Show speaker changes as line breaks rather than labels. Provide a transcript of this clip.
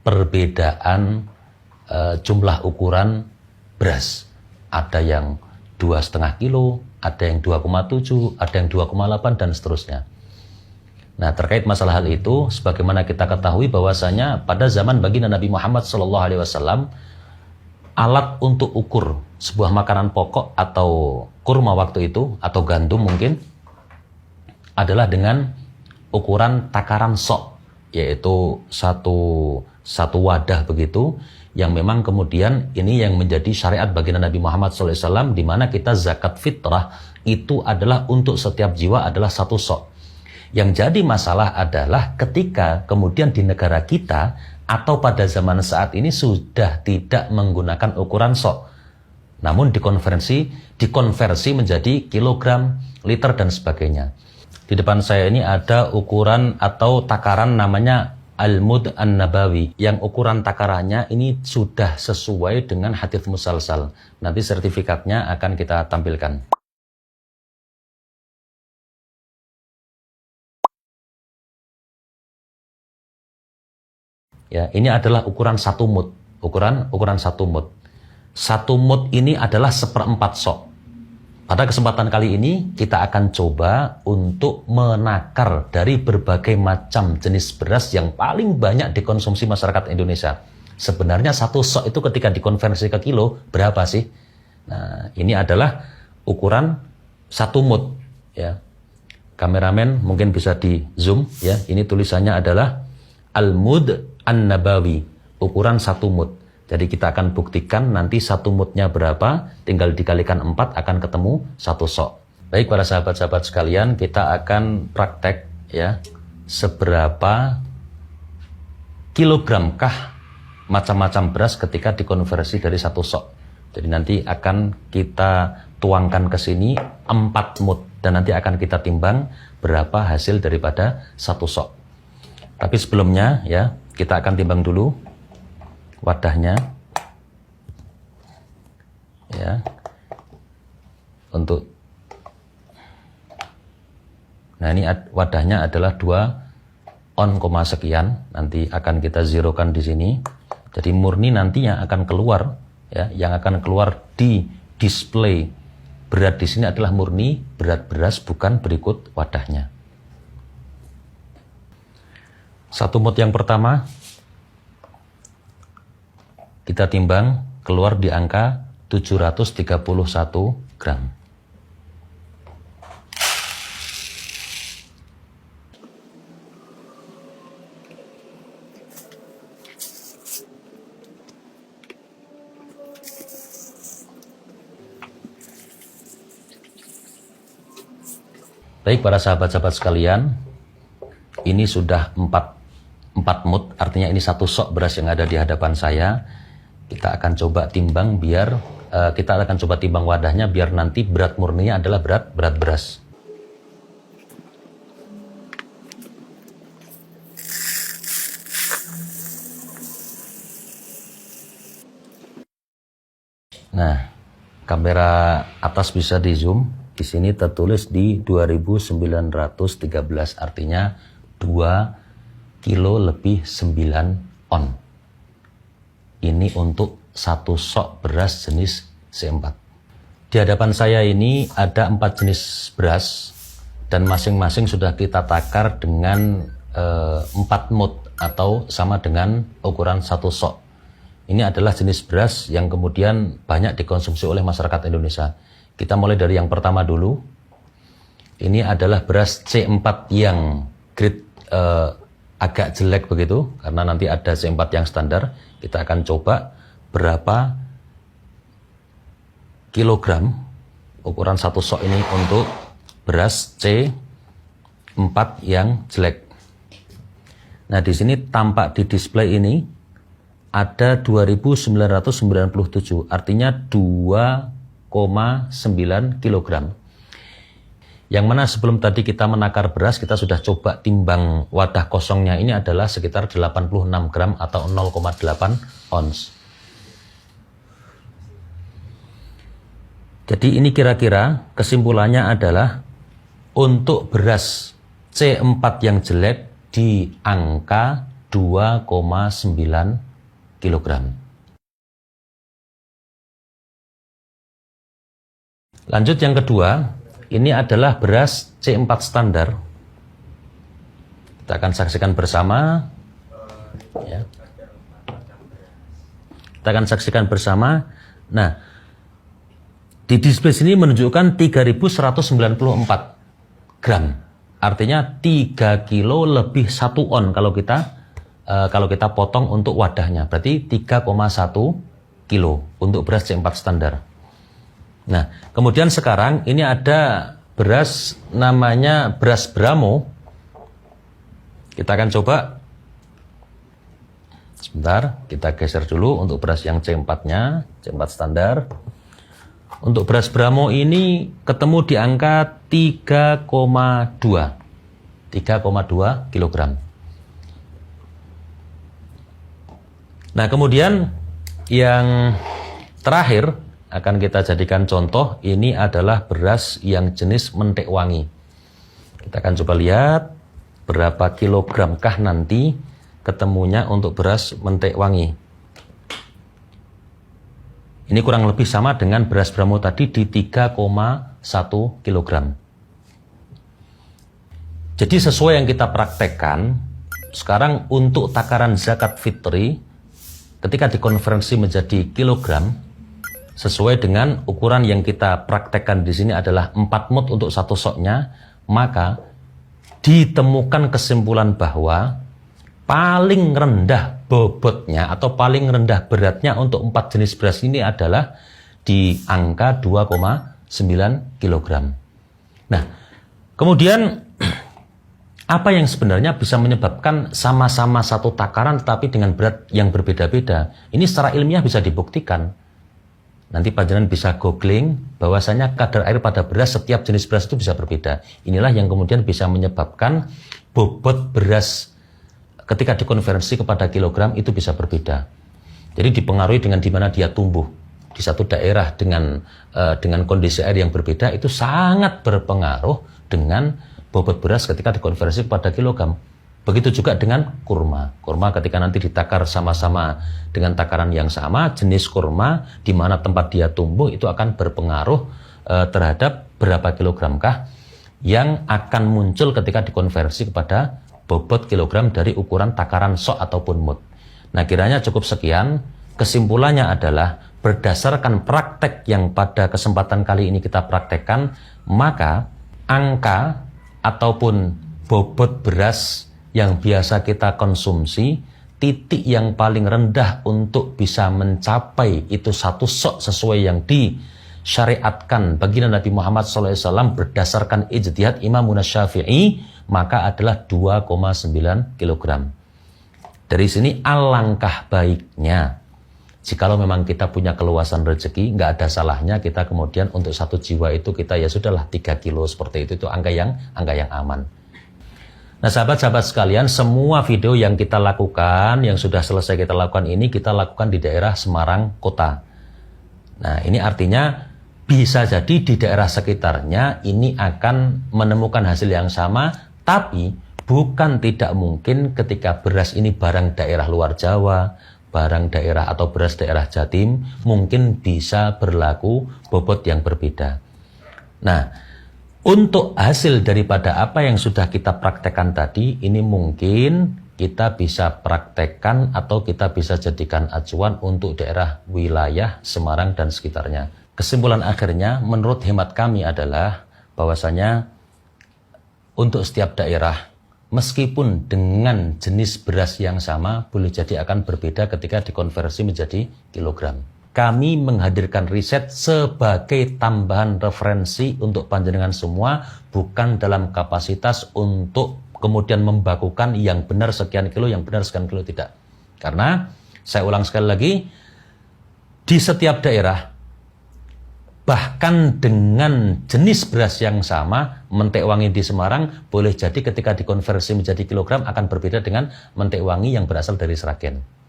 perbedaan jumlah ukuran beras. Ada yang 2,5 kilo, ada yang 2,7, ada yang 2,8 dan seterusnya. Nah, terkait masalah hal itu, sebagaimana kita ketahui bahwasanya pada zaman baginda Nabi Muhammad SAW, alat untuk ukur sebuah makanan pokok atau kurma waktu itu, atau gandum mungkin, adalah dengan ukuran takaran sok, yaitu satu wadah begitu, yang memang kemudian ini yang menjadi syariat baginda Nabi Muhammad SAW, di mana kita zakat fitrah itu adalah untuk setiap jiwa adalah 1 sok. Yang jadi masalah adalah ketika kemudian di negara kita atau pada zaman saat ini sudah tidak menggunakan ukuran sok, namun dikonversi menjadi kilogram, liter dan sebagainya. Di depan saya ini ada ukuran atau takaran namanya Al-Mud An-Nabawi, yang ukuran takarannya ini sudah sesuai dengan hadits musalsal. Nanti sertifikatnya akan kita tampilkan. Ya, ini adalah ukuran 1 mud. Ukuran 1 mud. 1 mud ini adalah 1/4 sok. Pada kesempatan kali ini kita akan coba untuk menakar dari berbagai macam jenis beras yang paling banyak dikonsumsi masyarakat Indonesia. Sebenarnya 1 sok itu ketika dikonversi ke kilo berapa sih? Nah, ini adalah ukuran 1 mud. Ya. Kameramen mungkin bisa di zoom. Ya. Ini tulisannya adalah Al-Mud An-Nabawi, ukuran 1 mud. Jadi kita akan buktikan nanti 1 mudnya berapa, tinggal dikalikan 4 akan ketemu 1 sok. Baik para sahabat-sahabat sekalian, kita akan praktek ya, seberapa kilogramkah macam-macam beras ketika dikonversi dari 1 sok. Jadi nanti akan kita tuangkan ke sini 4 mud dan nanti akan kita timbang berapa hasil daripada 1 sok. Tapi sebelumnya ya, kita akan timbang dulu wadahnya ya, nah ini wadahnya adalah 2 on, sekian, nanti akan kita zerokan di sini. Jadi murni nantinya akan keluar ya, yang akan keluar di display berat di sini adalah murni berat beras, bukan berikut wadahnya. 1 mud yang pertama kita timbang, keluar di angka 731 gram. Baik para sahabat-sahabat sekalian, ini sudah 4 mud, artinya ini 1 sok beras yang ada di hadapan saya. Kita akan coba timbang kita akan coba timbang wadahnya biar nanti berat murninya adalah berat beras. Nah, kamera atas bisa di zoom. Di sini tertulis di 2913, artinya 2 kilo lebih 9 on. Ini untuk 1 sok beras jenis C4. Di hadapan saya ini ada 4 jenis beras dan masing-masing sudah kita takar dengan 4 mud atau sama dengan ukuran 1 sok. Ini adalah jenis beras yang kemudian banyak dikonsumsi oleh masyarakat Indonesia. Kita mulai dari yang pertama dulu. Ini adalah beras C4 yang grade agak jelek begitu, karena nanti ada C4 yang standar. Kita akan coba berapa kilogram ukuran 1 sok ini untuk beras C4 yang jelek. Nah, di sini tampak di display ini ada 2997, artinya 2,9 kilogram. Yang mana sebelum tadi kita menakar beras, kita sudah coba timbang wadah kosongnya, ini adalah sekitar 86 gram atau 0,8 ons. Jadi ini kira-kira kesimpulannya adalah untuk beras C4 yang jelek di angka 2,9 kilogram. Lanjut yang kedua, ini adalah beras C4 standar. Kita akan saksikan bersama. Ya. Kita akan saksikan bersama. Nah, di display sini menunjukkan 3.194 gram. Artinya 3 kilo lebih 1 on kalau kita potong untuk wadahnya. Berarti 3,1 kilo untuk beras C4 standar. Nah, kemudian sekarang ini ada beras namanya beras Bramo. Kita akan coba. Sebentar, kita geser dulu untuk beras yang C4-nya, C4 standar. Untuk beras Bramo ini ketemu di angka 3,2 kilogram. Nah, kemudian yang terakhir akan kita jadikan contoh, ini adalah beras yang jenis mentek wangi. Kita akan coba lihat berapa kilogramkah nanti ketemunya untuk beras mentek wangi. Ini kurang lebih sama dengan beras Bramo tadi di 3,1 kilogram. Jadi sesuai yang kita praktekkan, sekarang untuk takaran zakat fitri, ketika dikonversi menjadi kilogram, sesuai dengan ukuran yang kita praktekkan di sini adalah 4 mut untuk satu soknya, maka ditemukan kesimpulan bahwa paling rendah bobotnya atau paling rendah beratnya untuk 4 jenis beras ini adalah di angka 2,9 kilogram. Nah, kemudian apa yang sebenarnya bisa menyebabkan sama-sama satu takaran tetapi dengan berat yang berbeda-beda? Ini secara ilmiah bisa dibuktikan. Nanti panjenengan bisa googling bahwasanya kadar air pada beras setiap jenis beras itu bisa berbeda. Inilah yang kemudian bisa menyebabkan bobot beras ketika dikonversi kepada kilogram itu bisa berbeda. Jadi dipengaruhi dengan di mana dia tumbuh. Di satu daerah dengan kondisi air yang berbeda itu sangat berpengaruh dengan bobot beras ketika dikonversi kepada kilogram. Begitu juga dengan kurma. Kurma ketika nanti ditakar sama-sama dengan takaran yang sama, jenis kurma di mana tempat dia tumbuh itu akan berpengaruh terhadap berapa kilogramkah yang akan muncul ketika dikonversi kepada bobot kilogram dari ukuran takaran sok ataupun mut. Nah, kiranya cukup sekian. Kesimpulannya adalah berdasarkan praktek yang pada kesempatan kali ini kita praktekkan, maka angka ataupun bobot beras yang biasa kita konsumsi, titik yang paling rendah untuk bisa mencapai itu satu sok sesuai yang disyariatkan baginda Nabi Muhammad SAW berdasarkan ijtihad Imam Syafi'i, maka adalah 2,9 kilogram. Dari sini alangkah baiknya jikalau memang kita punya keluasan rezeki, nggak ada salahnya kita kemudian untuk satu jiwa itu kita ya sudahlah 3 kilo seperti itu angka yang aman. Nah, sahabat-sahabat sekalian, semua video yang kita lakukan, yang sudah selesai kita lakukan ini, kita lakukan di daerah Semarang Kota. Nah, ini artinya bisa jadi di daerah sekitarnya ini akan menemukan hasil yang sama, tapi bukan tidak mungkin ketika beras ini barang daerah luar Jawa, barang daerah atau beras daerah Jatim, mungkin bisa berlaku bobot yang berbeda. Nah, untuk hasil daripada apa yang sudah kita praktekkan tadi, ini mungkin kita bisa praktekkan atau kita bisa jadikan acuan untuk daerah wilayah Semarang dan sekitarnya. Kesimpulan akhirnya menurut hemat kami adalah bahwasanya untuk setiap daerah, meskipun dengan jenis beras yang sama, boleh jadi akan berbeda ketika dikonversi menjadi kilogram. Kami menghadirkan riset sebagai tambahan referensi untuk panjenengan semua, bukan dalam kapasitas untuk kemudian membakukan yang benar sekian kilo, yang benar sekian kilo, tidak. Karena, saya ulang sekali lagi, di setiap daerah, bahkan dengan jenis beras yang sama, mentek wangi di Semarang, boleh jadi ketika dikonversi menjadi kilogram akan berbeda dengan mentek wangi yang berasal dari Sragen.